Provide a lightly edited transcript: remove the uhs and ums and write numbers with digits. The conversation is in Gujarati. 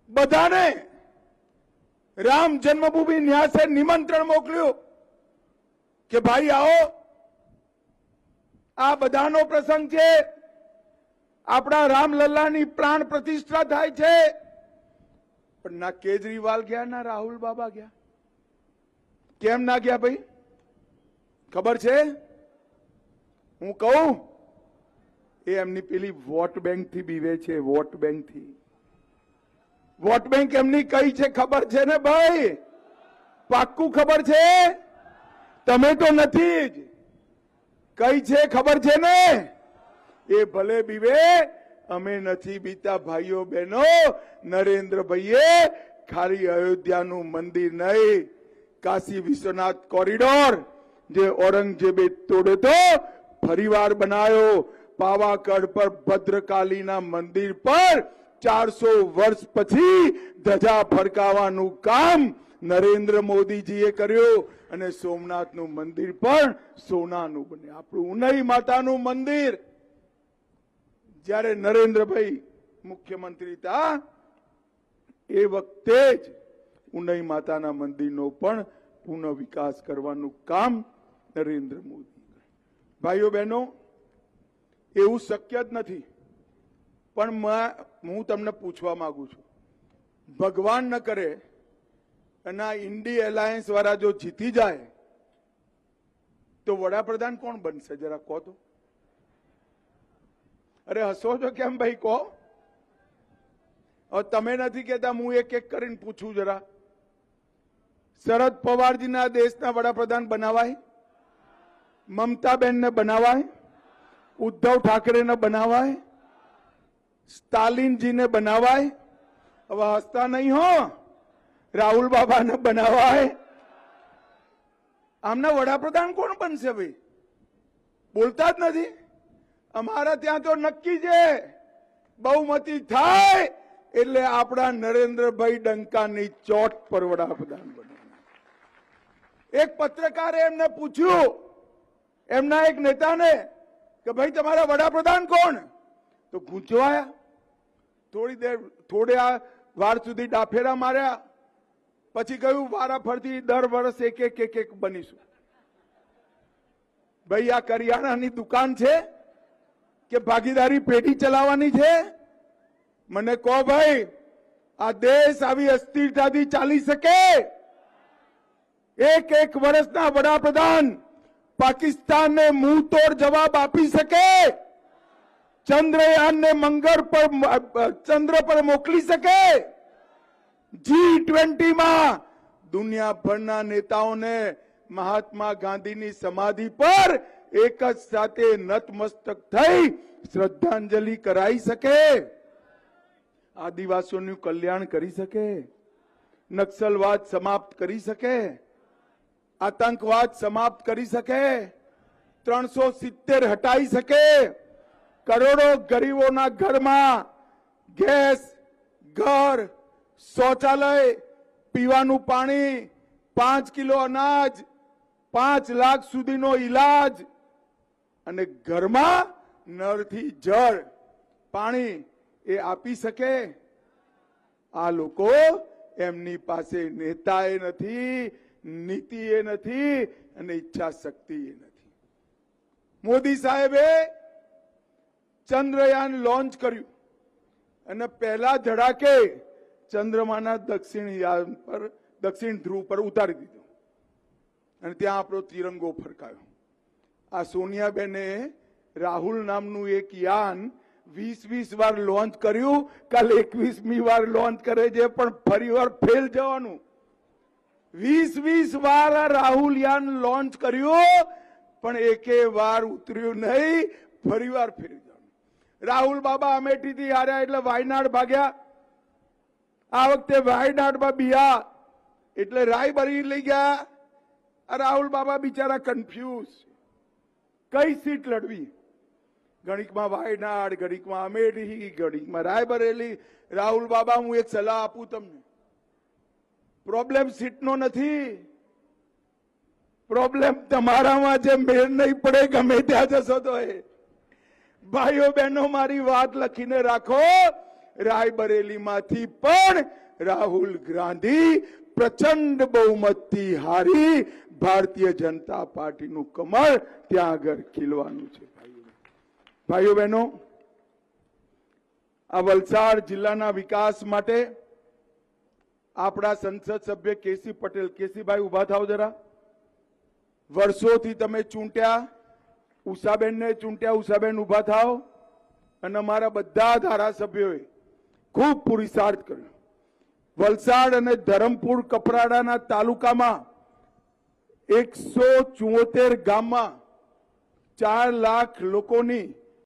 બધાને રામ જન્મભૂમિ ન્યાસે નિમંત્રણ મોકલ્યું કે ભાઈ આવો, આ બધાનો પ્રસંગ છે. આપણા રામલલ્લાની પ્રાણ પ્રતિષ્ઠા થાય છે. પણ ના કેજરીવાલ ગયા ના રાહુલ બાબા ગયા. કેમ ના ગયા ભાઈ? ખબર છે? હું કહું, એ એમની પેલી વોટ બેંક થી બીવે છે. વોટ બેંક થી. વોટ બેંક એમની કઈ છે ખબર છે ને ભાઈ? પાક્કું ખબર છે? તમે તો નથી જ. કઈ છે ખબર છે ને? એ ભલે બીવે, અમે નથી બીતા ભાઈઓ બહેનો. નરેન્દ્રભાઈએ ખાલી અયોધ્યાનું મંદિર નહીં, કાશી વિશ્વનાથ કોરિડોર જે ઔરંગઝેબે તોડ્યો તો ફરીવાર બનાવ્યો. પાવાગઢ પર ભદ્રકાલીના મંદિર પર 400 વર્ષ પછી ધજા ફરકાવવાનું કામ નરેન્દ્ર મોદીજીએ કર્યું. અને સોમનાથનું મંદિર પણ સોનાનું બને. આપણું ઉનાઈ માતાનું મંદિર જ્યારે નરેન્દ્રભાઈ મુખ્યમંત્રી હતા એ વખતે જ ઉનાઈ માતાના મંદિરનો પણ પુનઃ વિકાસ કરવાનું કામ નરેન્દ્ર મોદી. ભાઈઓ બહેનો, એવું શક્ય જ નથી. પણ હું તમને પૂછવા માંગુ છું, ભગવાન ન કરે અને આ ઇન્ડી એલાયન્સ વાળા જો જીતી જાય તો વડાપ્રધાન કોણ બનશે? જરા કહો તો. અરે હસો છો કેમ ભાઈ? કહો. હવે તમે નથી કહેતા, હું એક એક કરીને પૂછું જરા. શરદ પવારજીના દેશના વડાપ્રધાન બનાવાય? મમતાબેનને બનાવાય? ઉદ્ધવ ઠાકરેને બનાવાય? સ્ટાલિનજીને બનાવાય? હવે હસતા નહીં હો. રાહુલ બાબાને બનાવાય? આમના વડાપ્રધાન કોણ બનશે ભાઈ? બોલતા જ નથી. અમારા ત્યાં તો નક્કી છે, બહુમતી થાય એટલે આપણા નરેન્દ્રભાઈ ડંકાની ચોટ પર વડાપ્રધાન બને. એક પત્રકારે એમને પૂછ્યું, એમના એક નેતાને, કે ભાઈ તમારા વડાપ્રધાન કોણ? તો ગૂંચવાયા. થોડા વાર સુધી ડાફેરા માર્યા. પછી કહ્યું વારા ફરતી દર વર્ષ એક બનીશું. ભાઈ આ કરિયાણાની દુકાન છે કે ભાગીદારી પેઢી ચલાવવાની છે? મને કહો ભાઈ, આ દેશ આવી અસ્થિરતાથી ચાલી શકે? એક વર્ષના વડાપ્રધાન પાકિસ્તાનને મુંહ તોડ જવાબ આપી શકે? ચંદ્રયાનને ચંદ્ર પર મોકલી શકે? G20 માં દુનિયાભરના નેતાઓને મહાત્મા ગાંધીની સમાધિ પર એક જ સાથે નતમસ્તક થઈ શ્રદ્ધાંજલિ કરાઈ શકે? આદિવાસીઓનું કલ્યાણ કરી શકે? નક્સલવાદ સમાપ્ત કરી શકે? આતંકવાદ સમાપ્ત કરી શકે? 370 હટાઈ શકે? કરોડો ગરીબોના ઘરમાં ગેસ, ઘર, શૌચાલય, પીવાનું પાણી, 5 કિલો અનાજ, 5 લાખ સુધીનો ઈલાજ અને ઘરમાં નળથી જળ પાણી એ આપી શકે? આ લોકો, એમની પાસે નેતાએ નથી, નીતિએ નથી અને ઈચ્છા શક્તિએ નથી. મોદી સાહેબે ચંદ્રયાન લોન્ચ કર્યું અને પહેલા ધડાકે ચંદ્રમાના દક્ષિણ ધ્રુવ પર ઉતારી દીધો અને ત્યાં આપણો તિરંગો ફરકાયો. આ સોનિયાબેને રાહુલ નામનું એક યાન 20 વાર લોન્ચ કર્યું. કાલ 21મી વાર લોન્ચ કરે છે, પણ ફરી વાર ફેલ જવાનું. 20 વાર રાહુલ યાન લોન્ચ કર્યું, પણ એકે વાર ઉતર્યું નહીં, ફરી વાર ફેલ જવાનું. રાહુલ બાબા અમેઠીથી હાર્યા એટલે વાયનાડ ભાગ્યા. આ વખતે વાયનાડમાં બિયા એટલે રાયબરી લઈ ગયા. રાહુલ બાબા બિચારા કન્ફ્યુઝ, કઈ સીટ લડવી? ઘડીકમાં વાયનાડ, ઘડીકમાં અમેઠી, ઘડીકમાં રાયબરેલી. રાહુલ બાબા, હું એક સલાહ આપું તમને, પ્રોબ્લેમ સીટનો નથી, પ્રોબ્લેમ તમારામાં જે મેળ નહીં પડે ગમે ત્યાં જશો તો. ભાઈઓ બહેનો, મારી વાત લખીને રાખો. રાયબરેલીમાંથી પણ રાહુલ ગાંધી પ્રચંડ બહુમતથી હારી ભારતીય જનતા પાર્ટીનું કમળ ત્યાં આગળ ખીલવાનું છે. ભાઈઓ બહેનો, આ વલસાડ જિલ્લાના વિકાસ માટે આપણા સંસદ સભ્ય કેસી પટેલ, કેસીભાઈ ઉભા થાવ જરા. વર્ષોથી તમે ચૂંટ્યા, ઉષાબેનને ચૂંટ્યા, ઉષાબેન ઉભા થાવ. અને અમારા બધા ધારાસભ્યોએ ખૂબ પુરુષાર્થ કર્યો. વલસાડ અને ધરમપુર કપરાડાના તાલુકામાં 174 ગામમાં 4 લાખ લોકોની